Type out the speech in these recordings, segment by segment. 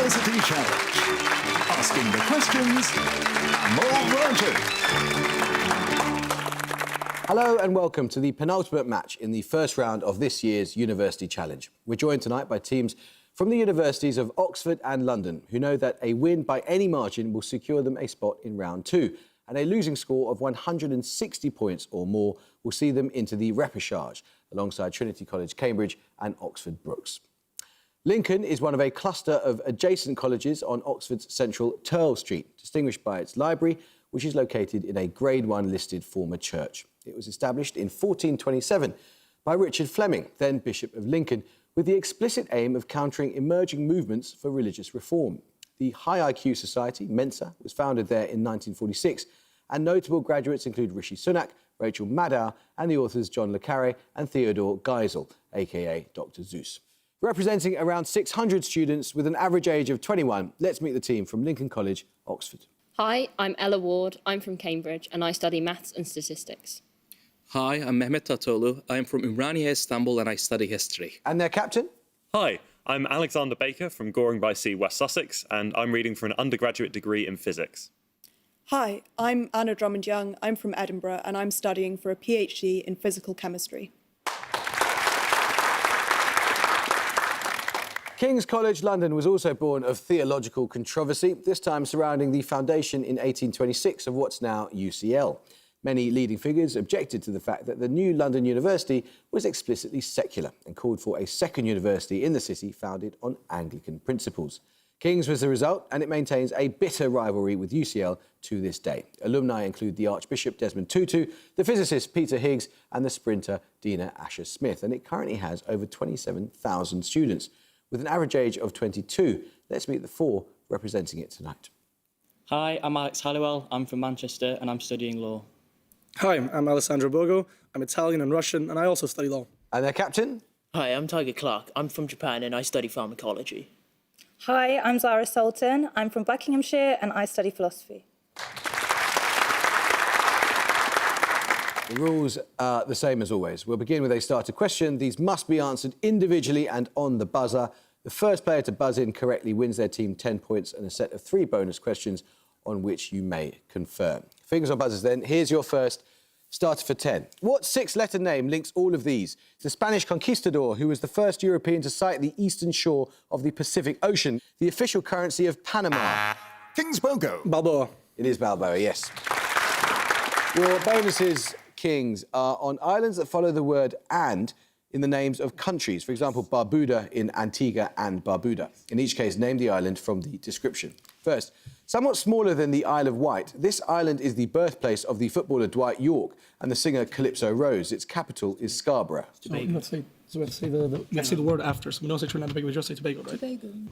University Challenge. Asking the questions, Amol Rajan. Hello and welcome to the penultimate match in the first round of this year's University Challenge. We're joined tonight by teams from the universities of Oxford and London, who know that a win by any margin will secure them a spot in round two, and a losing score of 160 points or more will see them into the repechage, alongside Trinity College, Cambridge and Oxford Brookes. Lincoln is one of a cluster of adjacent colleges on Oxford's central Turl Street, distinguished by its library, which is located in a Grade 1 listed former church. It was established in 1427 by Richard Fleming, then Bishop of Lincoln, with the explicit aim of countering emerging movements for religious reform. The High IQ Society, Mensa, was founded there in 1946, and notable graduates include Rishi Sunak, Rachel Maddow, and the authors John le Carré and Theodore Geisel, aka Dr. Zeus. Representing around 600 students with an average age of 21, let's meet the team from Lincoln College, Oxford. Hi, I'm Ella Ward, I'm from Cambridge and I study maths and statistics. Hi, I'm Mehmet Tatolu. I'm from Ümraniye, Istanbul, and I study history. And their captain? Hi, I'm Alexander Baker from Goring-by-Sea, West Sussex, and I'm reading for an undergraduate degree in physics. Hi, I'm Anna Drummond-Young. I'm from Edinburgh and I'm studying for a PhD in physical chemistry. King's College London was also born of theological controversy, this time surrounding the foundation in 1826 of what's now UCL. Many leading figures objected to the fact that the new London University was explicitly secular and called for a second university in the city founded on Anglican principles. King's was the result, and it maintains a bitter rivalry with UCL to this day. Alumni include the Archbishop Desmond Tutu, the physicist Peter Higgs and the sprinter Dina Asher-Smith, and it currently has over 27,000 students. With an average age of 22, let's meet the four representing it tonight. Hi, I'm Alex Halliwell. I'm from Manchester and I'm studying law. Hi, I'm Alessandro Bogo. I'm Italian and Russian, and I also study law. And their captain? Hi, I'm Tiger Clark. I'm from Japan and I study pharmacology. Hi, I'm Zara Sultan. I'm from Buckinghamshire and I study philosophy. The rules are the same as always. We'll begin with a starter question. These must be answered individually and on the buzzer. The first player to buzz in correctly wins their team 10 points and a set of 3 bonus questions on which you may confirm. Fingers on buzzers then. Here's your first starter for 10. What 6-letter name links all of these? It's the Spanish conquistador who was the first European to sight the eastern shore of the Pacific Ocean, the official currency of Panama. King's Bogo. Balboa. It is Balboa, yes. Your bonuses, Kings, are on islands that follow the word "and" in the names of countries. For example, Barbuda in Antigua and Barbuda. In each case, name the island from the description. First, somewhat smaller than the Isle of Wight, this island is the birthplace of the footballer Dwight Yorke and the singer Calypso Rose. Its capital is Scarborough. So we have to say the word after, so we don't say Trinidad and Tobago, we just say Tobago, right?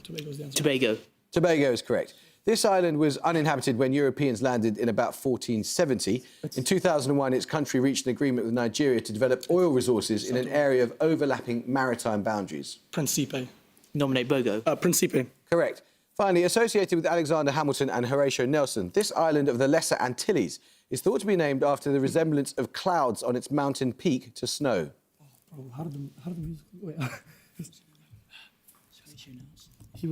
Tobago is the answer. Tobago. Tobago is correct. This island was uninhabited when Europeans landed in about 1470. In 2001, its country reached an agreement with Nigeria to develop oil resources in an area of overlapping maritime boundaries. Principe. Nominate Bogo. Principe. Correct. Finally, associated with Alexander Hamilton and Horatio Nelson, this island of the Lesser Antilles is thought to be named after the resemblance of clouds on its mountain peak to snow. Oh, bro, how did the music... Wait, he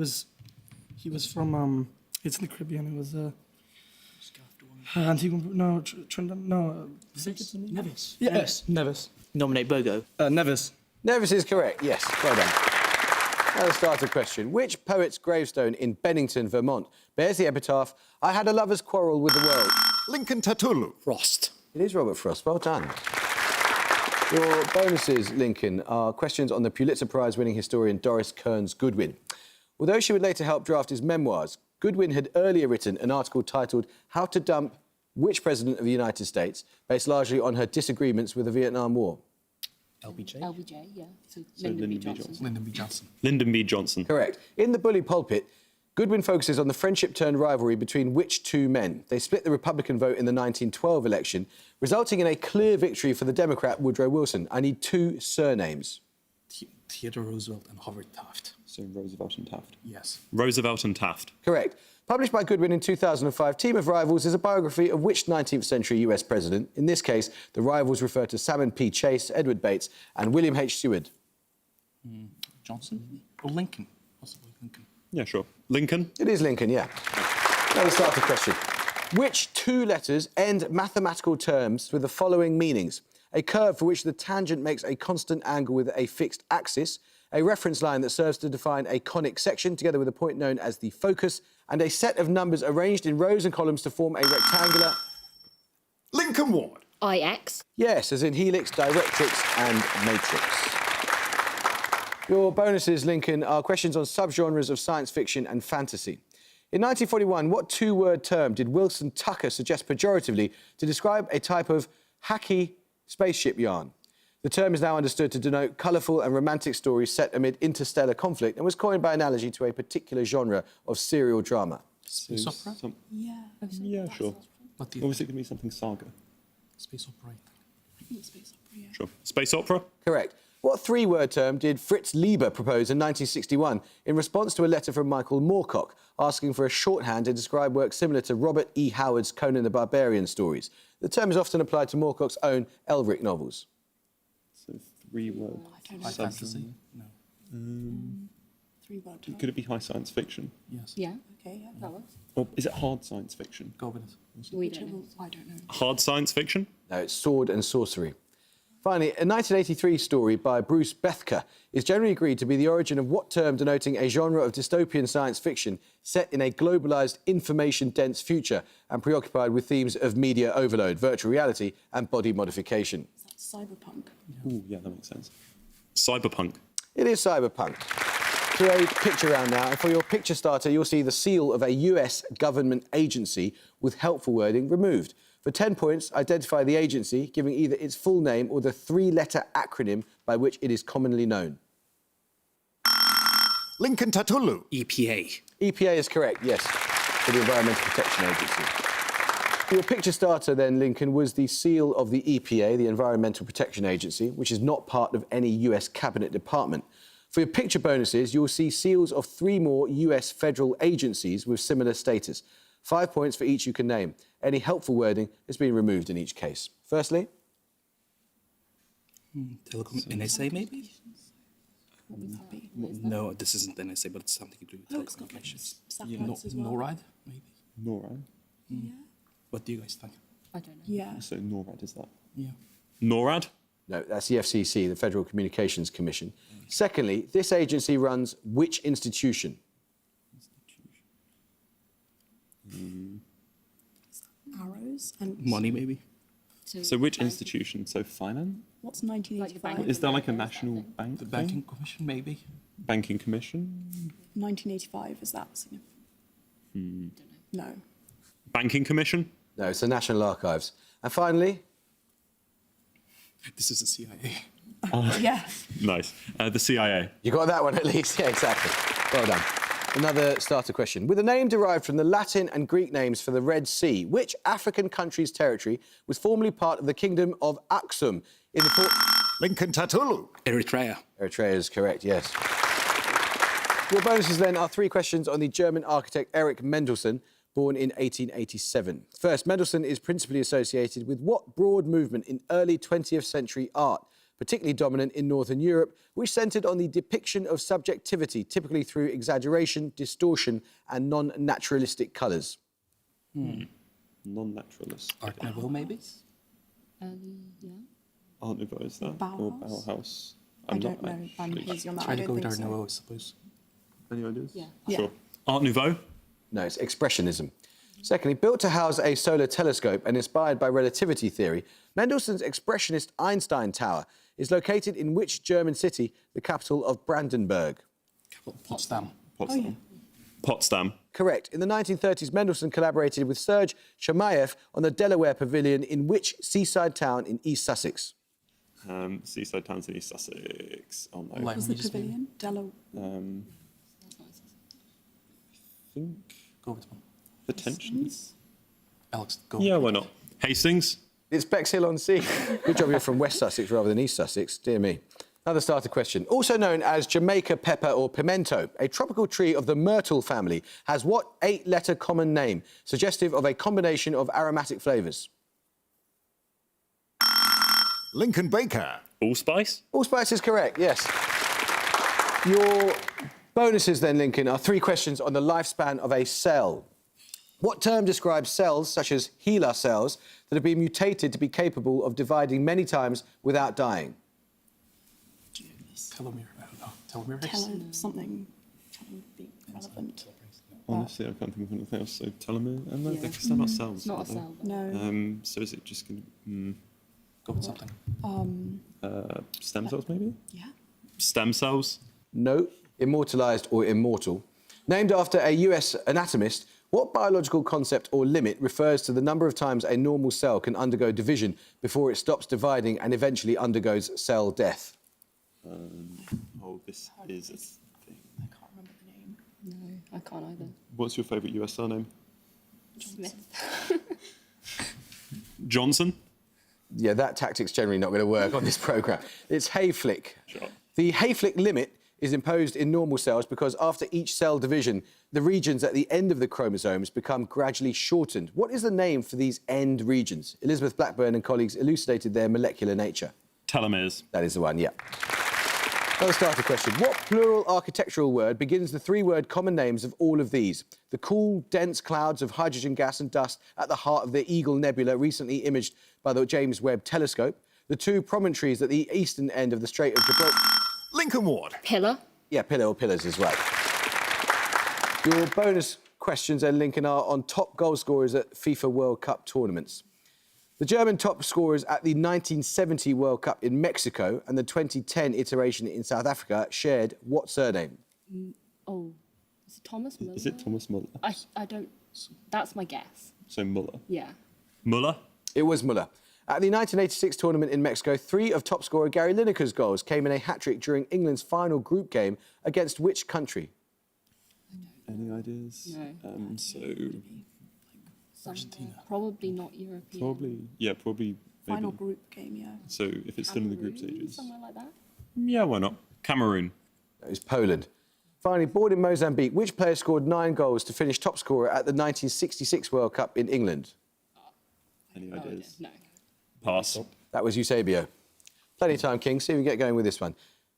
was from... It's in the Caribbean. It was Antigua. No, Trinidad. No. Nevis. Yes, Nevis. Nominate Bogo. Nevis. Nevis is correct. Yes, well done. Now the starter question. Which poet's gravestone in Bennington, Vermont, bears the epitaph, "I had a lover's quarrel with the world"? Lincoln Tatulu. Frost. It is Robert Frost. Well done. Your bonuses, Lincoln, are questions on the Pulitzer Prize-winning historian Doris Kearns Goodwin. Although she would later help draft his memoirs, Goodwin had earlier written an article titled "How to Dump Which President of the United States?" based largely on her disagreements with the Vietnam War. LBJ? LBJ, yeah. So Lyndon B. Johnson. Lyndon B. Johnson. Lyndon B. Johnson. Correct. In The Bully Pulpit, Goodwin focuses on the friendship-turned rivalry between which two men? They split the Republican vote in the 1912 election, resulting in a clear victory for the Democrat Woodrow Wilson. I need 2 surnames. Theodore Roosevelt and Howard Taft. So Roosevelt and Taft. Yes. Roosevelt and Taft. Correct. Published by Goodwin in 2005, Team of Rivals is a biography of which 19th century US president? In this case, the rivals refer to Salmon P. Chase, Edward Bates and William H. Seward. Johnson? Or Lincoln? Possibly Lincoln. Yeah, sure. Lincoln? It is Lincoln, yeah. Another starter question. Which two letters end mathematical terms with the following meanings? A curve for which the tangent makes a constant angle with a fixed axis, a reference line that serves to define a conic section together with a point known as the focus, and a set of numbers arranged in rows and columns to form a rectangular... Lincoln Ward. IX. Yes, as in helix, directrix and matrix. Your bonuses, Lincoln, are questions on subgenres of science fiction and fantasy. In 1941, what two-word term did Wilson Tucker suggest pejoratively to describe a type of hacky spaceship yarn? The term is now understood to denote colourful and romantic stories set amid interstellar conflict and was coined by analogy to a particular genre of serial drama. Space opera? Yeah, sure. What do you Or was it going to be something saga? Space opera. I think space opera, yeah. Sure. Space opera? Correct. What three-word term did Fritz Lieber propose in 1961 in response to a letter from Michael Moorcock asking for a shorthand to describe work similar to Robert E. Howard's Conan the Barbarian stories? The term is often applied to Moorcock's own Elric novels. So 3 words. I don't know. High fantasy? No. 3-word. Could it be high science fiction? Yes. Yeah, Okay, yeah. that works. Or is it hard science fiction? Go with it. We don't know. I don't know. Hard science fiction? No, it's sword and sorcery. Finally, a 1983 story by Bruce Bethke is generally agreed to be the origin of what term denoting a genre of dystopian science fiction set in a globalised, information-dense future and preoccupied with themes of media overload, virtual reality and body modification. Is that cyberpunk? Ooh, yeah, that makes sense. Cyberpunk. It is cyberpunk. To a picture round now, and for your picture starter, you'll see the seal of a US government agency with helpful wording removed. For 10 points, identify the agency, giving either its full name or the 3-letter acronym by which it is commonly known. Lincoln Tatulu. EPA. EPA is correct, yes, for the Environmental Protection Agency. Your picture starter then, Lincoln, was the seal of the EPA, the Environmental Protection Agency, which is not part of any US cabinet department. For your picture bonuses, you'll see seals of 3 more US federal agencies with similar status. 5 points for each you can name. Any helpful wording has been removed in each case. Firstly? Telecom NSA, maybe? What would that be? No, this isn't NSA, but it's something to do with It's got like telecommunications. satellites as well. NORAD, maybe. NORAD? Yeah. What do you guys think? I don't know. Yeah. So NORAD is that? Yeah. NORAD? No, that's the FCC, the Federal Communications Commission. Secondly, this agency runs which institution? Arrows and Money, maybe? So which institution? So finance? what's 1985? bank. Is there like a national bank? The thing? Banking Commission, maybe. Banking Commission? 1985, is that significant? No. Banking Commission? No, it's the National Archives. And finally, This is the CIA. Yeah. Nice. The CIA. you got that one at least. Yeah, exactly. Well done. Another starter question. With a name derived from the Latin and Greek names for the Red Sea, which African country's territory was formerly part of the Kingdom of Aksum in the... Lincoln Tatulu. Eritrea. Eritrea is correct, yes. Your bonuses then are 3 questions on the German architect Erich Mendelssohn, born in 1887. First, Mendelssohn is principally associated with what broad movement in early 20th century art, particularly dominant in Northern Europe, which centred on the depiction of subjectivity, typically through exaggeration, distortion and non-naturalistic colours? Non-naturalist. Art Nouveau, maybe? Yeah. Art Nouveau, is that? Or Bauhaus? Bauhaus? I don't know. actually- I'm hazy on that. Try I to don't go with think Art so. Nouveau, I suppose. Any ideas? Yeah. Yeah. Sure. Art Nouveau? No, it's Expressionism. Secondly, built to house a solar telescope and inspired by relativity theory, Mendelssohn's Expressionist Einstein Tower is located in which German city, the capital of Brandenburg? Potsdam. Potsdam. yeah. Potsdam. Correct. In the 1930s, Mendelssohn collaborated with Serge Chermayeff on the Delaware Pavilion in which seaside town in East Sussex? Seaside towns in East Sussex. Oh no. Like- Was the Regis, maybe? pavilion? Delaware. I think Go with one. the tensions. Alex, go. Yeah, why not? Hastings. It's Bexhill-on-Sea. Good job you're from West Sussex rather than East Sussex. Dear me. Another starter question. Also known as Jamaica pepper or pimento, a tropical tree of the myrtle family has what 8-letter common name, suggestive of a combination of aromatic flavours? Lincoln Baker. Allspice. Allspice is correct, yes. Your Bonuses then, Lincoln, are 3 questions on the lifespan of a cell. What term describes cells, such as HeLa cells, that have been mutated to be capable of dividing many times without dying? Telomere. I don't know. Telomere. Something would be relevant. Honestly, I can't think of anything else. So telomere, and they're not cells. It's not a cell. No. So is it just going to Go with something. stem cells maybe? Yeah. Stem cells. No. Immortalised or immortal. Named after a US anatomist, what biological concept or limit refers to the number of times a normal cell can undergo division before it stops dividing and eventually undergoes cell death? This is a thing. I can't remember the name. No, I can't either. What's your favourite US surname? Smith. Johnson. Yeah, that tactic's generally not going to work on this programme. It's Hayflick. Sure. The Hayflick limit is imposed in normal cells because after each cell division, the regions at the end of the chromosomes become gradually shortened. What is the name for these end regions? Elizabeth Blackburn and colleagues elucidated their molecular nature. Telomeres. That is the one, yeah. Another starter question. What plural architectural word begins the 3-word common names of all of these? The cool, dense clouds of hydrogen gas and dust at the heart of the Eagle Nebula, recently imaged by the James Webb Telescope. The 2 promontories at the eastern end of the Strait of Gibraltar. Lincoln Ward. Pillar. Yeah, pillar or pillars is right. Your bonus questions, then, Lincoln, are on top goal scorers at FIFA World Cup tournaments. The German top scorers at the 1970 World Cup in Mexico and the 2010 iteration in South Africa shared what surname? Oh, is it Thomas Muller? Is it Thomas Muller? I don't. That's my guess. So Muller. Yeah. Muller. It was Muller. At the 1986 tournament in Mexico, 3 of top scorer Gary Lineker's goals came in a hat-trick during England's final group game against which country? Any ideas? No. Argentina. Probably not European. Probably. Final Maybe. group game, yeah. So if it's still in the group Cameroon, stages. somewhere like that. Yeah, why not? Cameroon. It was Poland. Finally, born in Mozambique, which player scored 9 goals to finish top scorer at the 1966 World Cup in England? Any No idea. ideas? No. Pass. That was Eusebio. Plenty of time, King. See if we can get going with this one.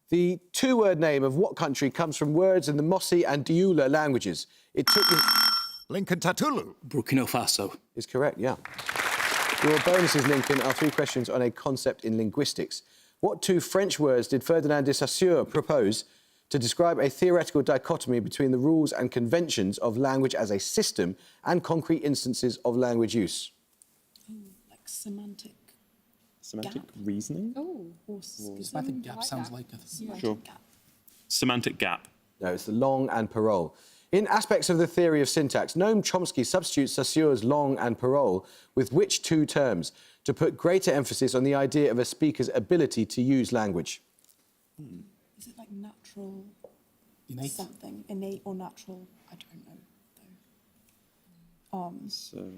The 2-word name of what country comes from words in the Mossi and Diula languages? It took... Lincoln Tatulu. Burkina Faso. Is correct, yeah. Your bonuses, Lincoln, are 3 questions on a concept in linguistics. What 2 French words did Ferdinand de Saussure propose to describe a theoretical dichotomy between the rules and conventions of language as a system and concrete instances of language use? Like semantic. Semantic Gap. reasoning? Oh. Or Semantic gap sounds like a... Sure. gap. Semantic gap. No, it's the long and parole. In aspects of the theory of syntax, Noam Chomsky substitutes Saussure's long and parole with which 2 terms to put greater emphasis on the idea of a speaker's ability to use language? Is it like natural Innate. something? Innate or natural? I don't know, though. So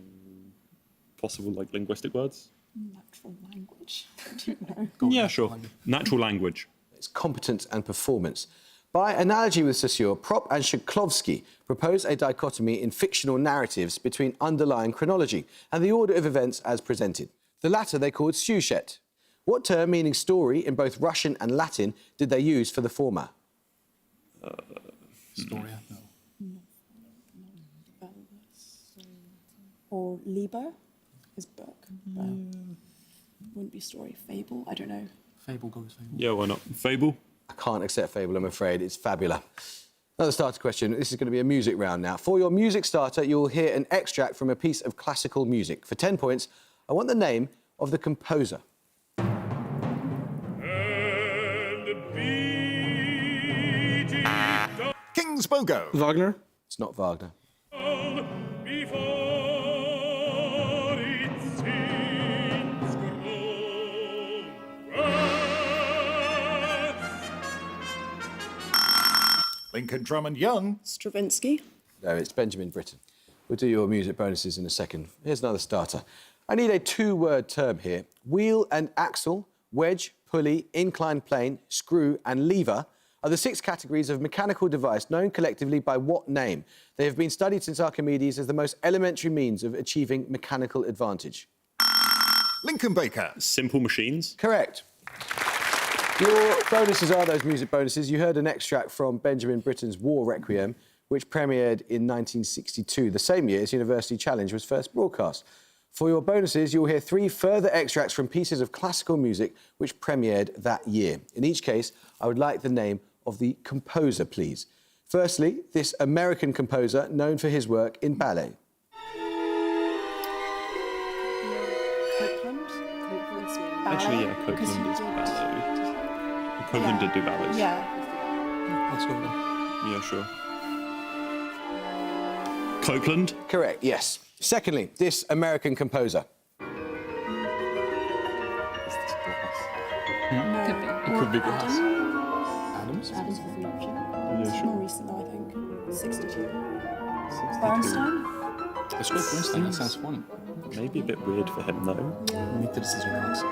possible like linguistic words? Natural language. Do you know? Yeah, sure. Natural language. It's competence and performance. By analogy with Saussure, Propp and Shklovsky propose a dichotomy in fictional narratives between underlying chronology and the order of events as presented. The latter they called sujet. What term meaning story in both Russian and Latin did they use for the former? Storia, no. Or Liber is book. But wouldn't be story. Fable? I don't know. Fable goes fable. Yeah, why not? Fable. I can't accept fable, I'm afraid. It's fabula. Another starter question. This is going to be a music round now. For your music starter, you'll hear an extract from a piece of classical music. For 10 points, I want the name of the composer. King's Bogo. Wagner? It's not Wagner. Lincoln Drummond Young. Stravinsky. No, it's Benjamin Britten. We'll do your music bonuses in a second. Here's another starter. I need a 2-word term here. Wheel and axle, wedge, pulley, inclined plane, screw and lever are the 6 categories of mechanical device known collectively by what name? They have been studied since Archimedes as the most elementary means of achieving mechanical advantage. Lincoln Baker. Simple machines. Correct. Your bonuses are those music bonuses. You heard an extract from Benjamin Britten's War Requiem, which premiered in 1962, the same year as University Challenge was first broadcast. For your bonuses, you'll hear 3 further extracts from pieces of classical music which premiered that year. In each case, I would like the name of the composer, please. Firstly, this American composer known for his work in ballet. Actually, yeah, Copeland is ballet. Copeland did do ballets. Yeah. Let's go with that. Yeah, sure. Copeland? Correct, yes. Secondly, this American composer. It could be glass. Adams? Adams was an option. Yeah, More sure. recent though, I think. 62. Bernstein? Let's go Bernstein. That sounds fun. Maybe a bit weird for him, though. Make the decision, Alex.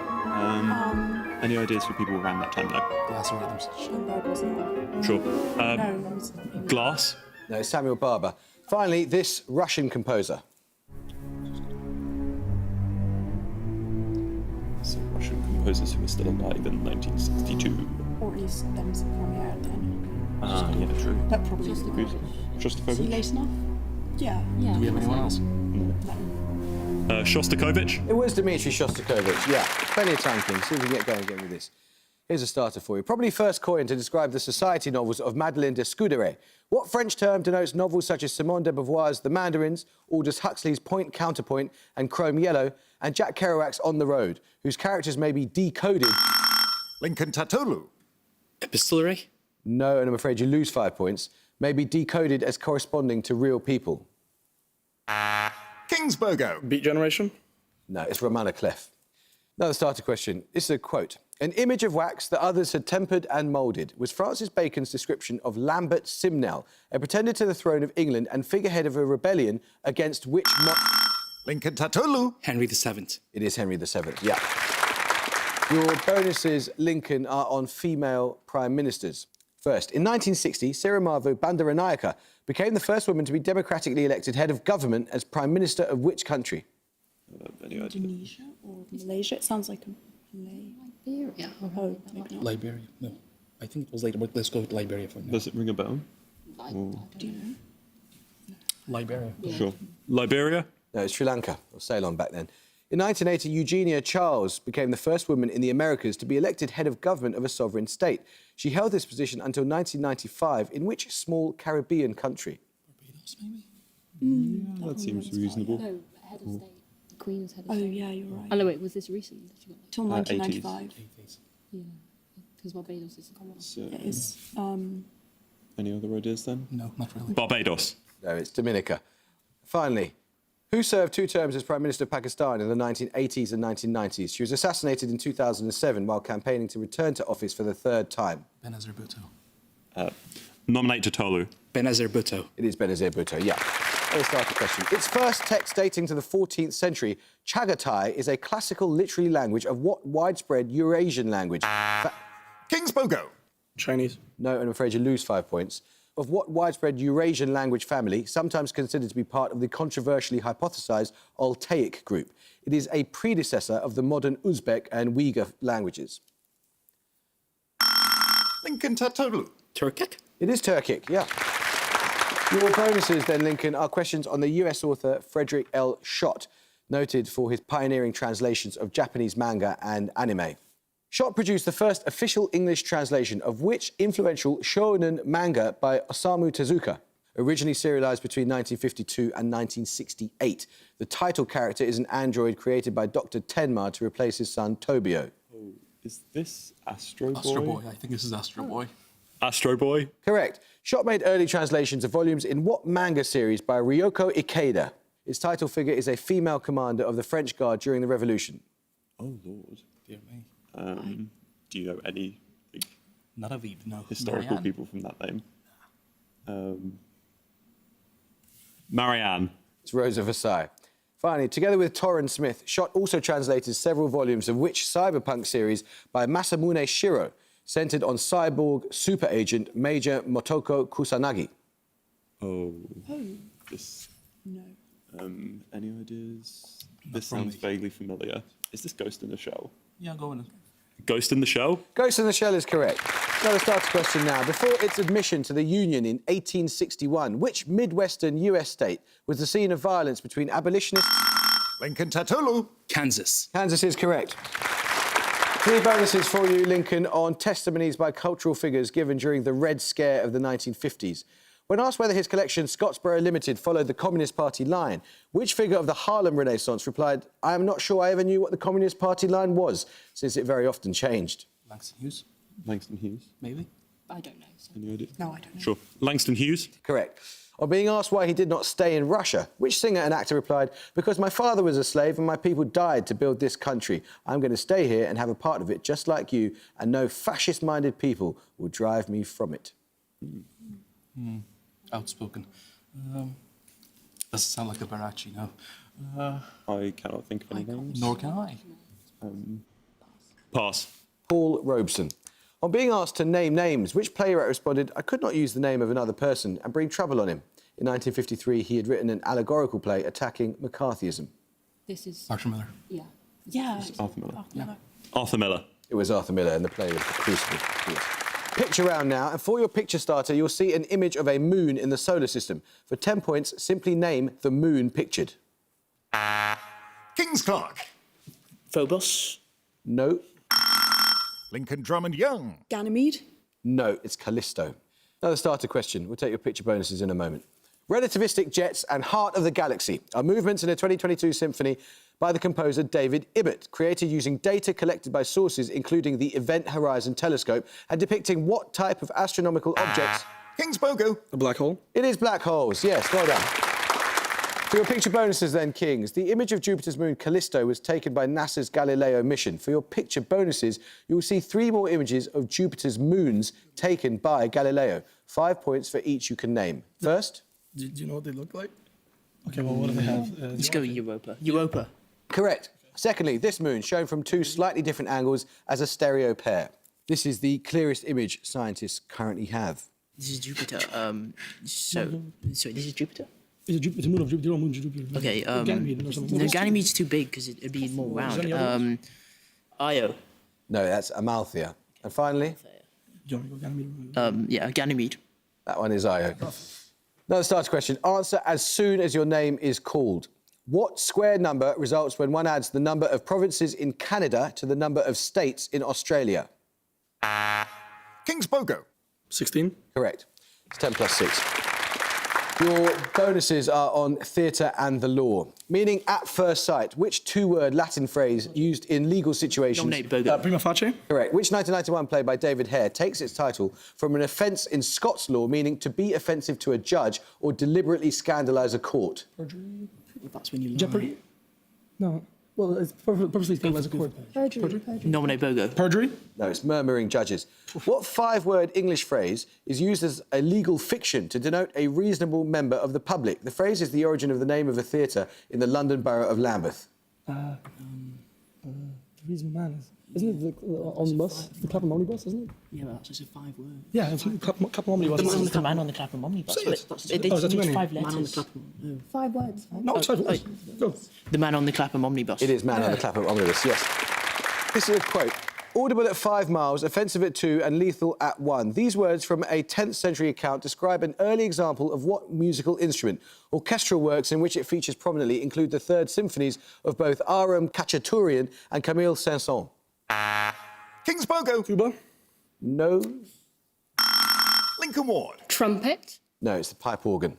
Any ideas for people around that time, though? Glass or Adams? Schoenberg wasn't it? Sure. No, it was Glass? No, Samuel Barber. Finally, this Russian composer. Some Russian composers who were still alive in 1962. or at least them premiered then. Yeah, true. That probably is Shostakovich? late enough? Yeah. Do we have anyone else? Shostakovich? It was Dmitri Shostakovich, yeah. Plenty of time, King. See if we can get going again with this. Here's a starter for you. Probably first coined to describe the society novels of Madeleine de Scudéry. What French term denotes novels such as Simone de Beauvoir's The Mandarins, Aldous Huxley's Point Counterpoint and Chrome Yellow, and Jack Kerouac's On the Road, whose characters may be decoded... Lincoln Tatulu. Epistolary? No, and I'm afraid you lose 5 points. May be decoded as corresponding to real people. Kingsburgo. Beat Generation? No, it's Romana Clef. Another starter question. This is a quote. An image of wax that others had tempered and moulded was Francis Bacon's description of Lambert Simnel, a pretender to the throne of England and figurehead of a rebellion against which... Lincoln Tatulu. Henry VII. It is Henry VII, yeah. Your bonuses, Lincoln, are on female prime ministers. First, in 1960, Sirimavo Bandaranaike became the first woman to be democratically elected head of government as prime minister of which country? Indonesia or Malaysia? It sounds like a Malay. Liberia. Oh, maybe not. Liberia. No. I think it was later, but let's go with Liberia for now. Does it ring a bell? Do you know? Liberia. Sure. Liberia? No, it's Sri Lanka, or Ceylon back then. In 1980, Eugenia Charles became the first woman in the Americas to be elected head of government of a sovereign state. She held this position until 1995 in which small Caribbean country? Barbados, maybe? Yeah, that seems reasonable. No, head of state. The Queen was head of Oh, state. yeah, you're right. Oh, no, wait, was this recent? That she got Till 1995. 80s. Yeah, because Barbados is a Commonwealth. So, It is. any other ideas then? No, not really. Barbados. No, it's Dominica. Finally, who served 2 terms as Prime Minister of Pakistan in the 1980s and 1990s? She was assassinated in 2007 while campaigning to return to office for the 3rd time. Benazir Bhutto. Nominate Tolu. Benazir Bhutto. It is Benazir Bhutto, yeah. Let's start the question. Its first text dating to the 14th century, Chagatai is a classical literary language of what widespread Eurasian language? Kingsburgo. Chinese. No, and I'm afraid you lose 5 points. Of what widespread Eurasian language family, sometimes considered to be part of the controversially hypothesised Altaic group? It is a predecessor of the modern Uzbek and Uyghur languages. Lincoln Tatulu. Turkic? It is Turkic, yeah. Your bonuses then, Lincoln, are questions on the US author Frederick L. Schott, noted for his pioneering translations of Japanese manga and anime. Schott produced the first official English translation of which influential shonen manga by Osamu Tezuka, originally serialized between 1952 and 1968. The title character is an android created by Dr. Tenma to replace his son Tobio. Oh, is this Astro Boy? Astro Boy. I think this is Astro Boy. Astro Boy? Correct. Schott made early translations of volumes in what manga series by Ryoko Ikeda? Its title figure is a female commander of the French Guard during the Revolution. Oh, Lord. Dear me. Do you know any Not Aviv, no. historical Marianne. people from that name? Marianne. It's Rose of Versailles. Finally, together with Torrin Smith, Schott also translated several volumes of which cyberpunk series by Masamune Shiro, centred on cyborg super agent Major Motoko Kusanagi. Oh. This. No. Any ideas? Not This from sounds me. vaguely familiar. Is this Ghost in the Shell? Yeah, go in. Ghost in the Shell? Ghost in the Shell is correct. Another starter question now. Before its admission to the Union in 1861, which Midwestern US state was the scene of violence between abolitionists? Lincoln Tatulu. Kansas. Kansas is correct. 3 bonuses for you, Lincoln, on testimonies by cultural figures given during the Red Scare of the 1950s. When asked whether his collection, Scottsboro Limited, followed the Communist Party line, which figure of the Harlem Renaissance replied, "I am not sure I ever knew what the Communist Party line was, since it very often changed"? Langston Hughes, Langston Hughes? maybe? I don't know. So. Any idea? No, I don't know. Sure. Langston Hughes? Correct. On being asked why he did not stay in Russia, which singer and actor replied, "Because my father was a slave and my people died to build this country. I'm going to stay here and have a part of it just like you, and no fascist-minded people will drive me from it." Outspoken. Doesn't sound like a Barachi, no. I cannot think of any names. Nor can I. Pass. Paul Robeson. On being asked to name names, which playwright responded, "I could not use the name of another person and bring trouble on him." In 1953, he had written an allegorical play attacking McCarthyism. This is. Arthur Miller. Yeah. Yeah. Arthur Miller. Yeah. Arthur Miller. It was Arthur Miller, and the play was The Crucible. Yes. Picture round now, and for your picture starter, you'll see an image of a moon in the solar system. For 10 points, simply name the moon pictured. King's Clark. Phobos. No, Lincoln Drummond Young. Ganymede. no, it's Callisto. Another starter question. We'll take your picture bonuses in a moment. Relativistic Jets and Heart of the Galaxy are movements in a 2022 symphony by the composer David Ibbott, created using data collected by sources including the Event Horizon Telescope and depicting what type of astronomical objects? King's Bogo. A black hole? It is black holes, yes, well done. For your picture bonuses then, Kings, the image of Jupiter's moon Callisto was taken by NASA's Galileo mission. For your picture bonuses, you will see 3 more images of Jupiter's moons taken by Galileo. 5 points for each you can name. First? Do you know what they look like? Okay, well, what do they have? Let's go Europa. Europa. Correct. Secondly, this moon shown from 2 slightly different angles as a stereo pair. This is the clearest image scientists currently have. This is Jupiter. So this is Jupiter? It's a moon of Jupiter, moon of Jupiter. Okay, Ganymede or something. no, Ganymede's too big because it'd be more round. Io. No, that's Amalthea. And finally, Do you want to go Ganymede? Yeah, Ganymede. that one is Io. Another starter question. Answer as soon as your name is called. What square number results when one adds the number of provinces in Canada to the number of states in Australia? King's Bogo. 16? Correct. It's 10 plus 6. Your bonuses are on theatre and the law. Meaning at first sight, which 2-word Latin phrase used in legal situations... Nominate Bogo. Prima facie? Correct. Which 1991 play by David Hare takes its title from an offence in Scots law, meaning to be offensive to a judge or deliberately scandalise a court? Perjury? That's when you lie. Jeopardy? No. Well, it's purposely scandalized a court. Perjury? Nominate Bogo. Perjury? No, it's murmuring judges. What 5-word English phrase is used as a legal fiction to denote a reasonable member of the public? The phrase is the origin of the name of a theatre in the London borough of Lambeth. The reason man is... Isn't it the omnibus? The Clapham omnibus, isn't it? Yeah, but that's just a 5-word. Yeah, it's Clapham omnibus. The man on the Clapham omnibus. Say it. They Oh, is that too need many? 5 Man on the letters. Clapham. 5 words. No, it's 5 words. Go. The man on the Clapham omnibus. It is man on the Clapham omnibus, yes. This is a quote. Audible at 5 miles, offensive at 2 and lethal at 1. These words from a 10th century account describe an early example of what musical instrument. Orchestral works in which it features prominently include the 3rd symphonies of both Aram Khachaturian and Camille Saint-Saëns. King's Bogo. Tuba? No. Lincoln Ward. Trumpet. No, it's the pipe organ.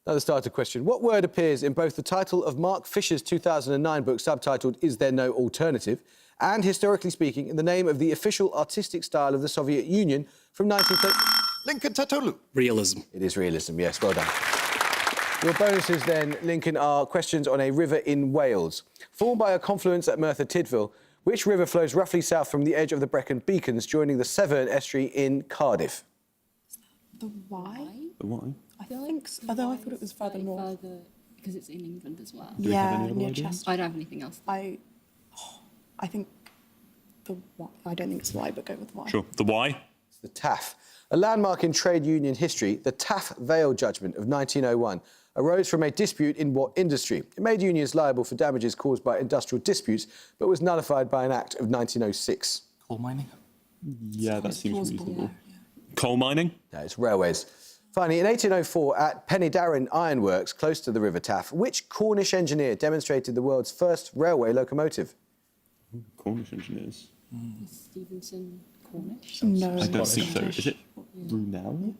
Another starter question. What word appears in both the title of Mark Fisher's 2009 book subtitled Is There No Alternative and, historically speaking, in the name of the official artistic style of the Soviet Union from 1930? Lincoln Tatulu. Realism. It is realism, yes, well done. Your bonuses then, Lincoln, are questions on a river in Wales. Formed by a confluence at Merthyr Tydfil, which river flows roughly south from the edge of the Brecon Beacons, joining the Severn estuary in Cardiff? The Wye? The why? I think so. Although I thought it was further north. Because it's in England as well. Yeah, near Chester. I don't have anything else. I think the Wye. I don't think it's Wye, but go with Wye. Sure. The why? It's the Taff. A landmark in trade union history, the Taff Vale Judgment of 1901 arose from a dispute in what industry? It made unions liable for damages caused by industrial disputes, but was nullified by an act of 1906. Coal mining. Yeah, that seems reasonable. Coal mining? No, it's railways. Finally, in 1804, at Penydarren Ironworks, close to the River Taff, which Cornish engineer demonstrated the world's first railway locomotive? Cornish engineers. Stevenson Cornish? No. I don't think so. Is it Brunel?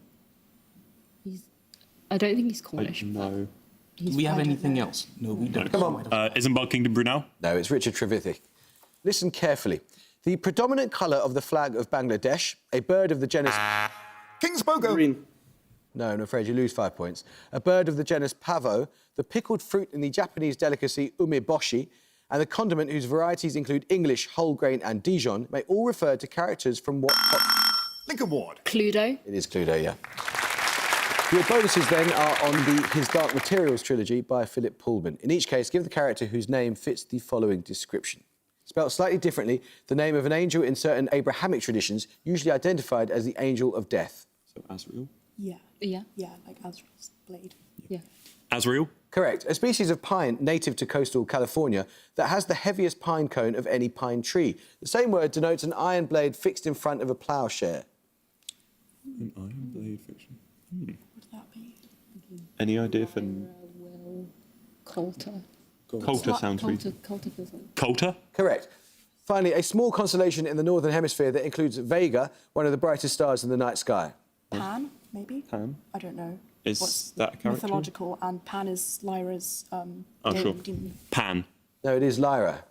I don't think he's Cornish. No. Do we have anything else? No, we don't. Come on. Isn't Bug Kingdom Brunel? No, it's Richard Trevithick. Listen carefully. The predominant colour of the flag of Bangladesh, a bird of the genus... King's Pogo. Green. No, I'm afraid you lose 5 points. A bird of the genus pavo, the pickled fruit in the Japanese delicacy umeboshi, and the condiment whose varieties include English, whole grain and Dijon, may all refer to characters from what... Lincoln Ward. Cluedo? It is Cluedo, yeah. Your bonuses then are on the His Dark Materials trilogy by Philip Pullman. In each case, give the character whose name fits the following description. Spelled slightly differently, the name of an angel in certain Abrahamic traditions, usually identified as the angel of death. So Azrael? Yeah. Yeah. Yeah, like Azrael's blade. Yeah. Azrael? Correct. A species of pine native to coastal California that has the heaviest pine cone of any pine tree. The same word denotes an iron blade fixed in front of a ploughshare. An iron blade fiction. What would that be? Any idea for... Will Coulter. Coulter sounds reasonable. Coulter feels like... Coulter? Correct. Finally, a small constellation in the northern hemisphere that includes Vega, one of the brightest stars in the night sky. Pan, maybe? Pan? I don't know. Is What's that a character? mythological, and Pan is Lyra's Sure. demon. Pan. No, it is Lyra.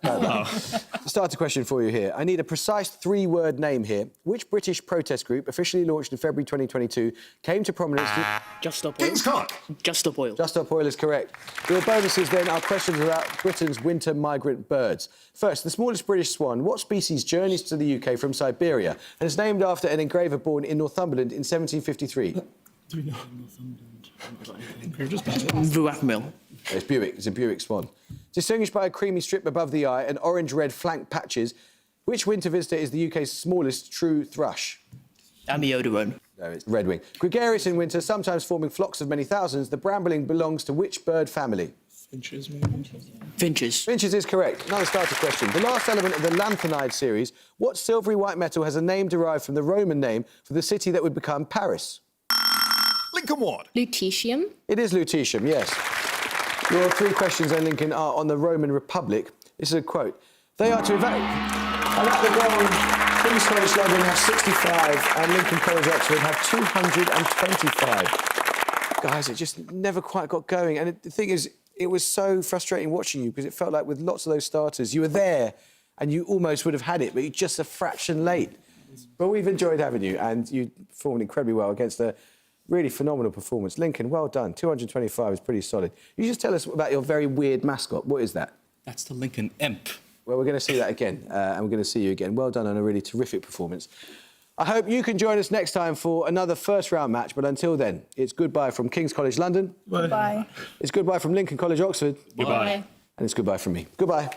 Start a question for you here. I need a precise three-word name here. Which British protest group, officially launched in February 2022, came to prominence... Just Stop Oil. King's Cock. Just Stop Oil. Just Stop Oil is correct. Your bonuses then are questions about Britain's winter migrant birds. First, the smallest British swan. What species journeys to the UK from Siberia and is named after an engraver born in Northumberland in 1753? Do we know? You're just Mill. It's Buick. It's a Buick swan. Distinguished by a creamy strip above the eye and orange-red flank patches, which winter visitor is the UK's smallest true thrush? Amiodarone. No, it's redwing. Gregarious in winter, sometimes forming flocks of many thousands, the brambling belongs to which bird family? Finches, maybe. Finches. Finches is correct. Another starter question. The last element of the lanthanide series, what silvery white metal has a name derived from the Roman name for the city that would become Paris? Lincoln Ward. Lutetium? It is lutetium, yes. Your three questions then, Lincoln, are on the Roman Republic. This is a quote. They are to evacuate... And at the goal, King's College London have 65 and Lincoln College Oxford have 225. Guys, it just never quite got going. And the thing is, it was so frustrating watching you because it felt like with lots of those starters, you were there and you almost would have had it, but you're just a fraction late. But we've enjoyed having you, and you performed incredibly well against a really phenomenal performance. Lincoln, well done. 225 is pretty solid. You just tell us about your very weird mascot. What is that? That's the Lincoln Imp. Well, we're going to see that again, and we're going to see you again. Well done on a really terrific performance. I hope you can join us next time for another first-round match, but until then, it's goodbye from King's College London. Bye. It's goodbye from Lincoln College Oxford. Goodbye. And it's goodbye from me. Goodbye.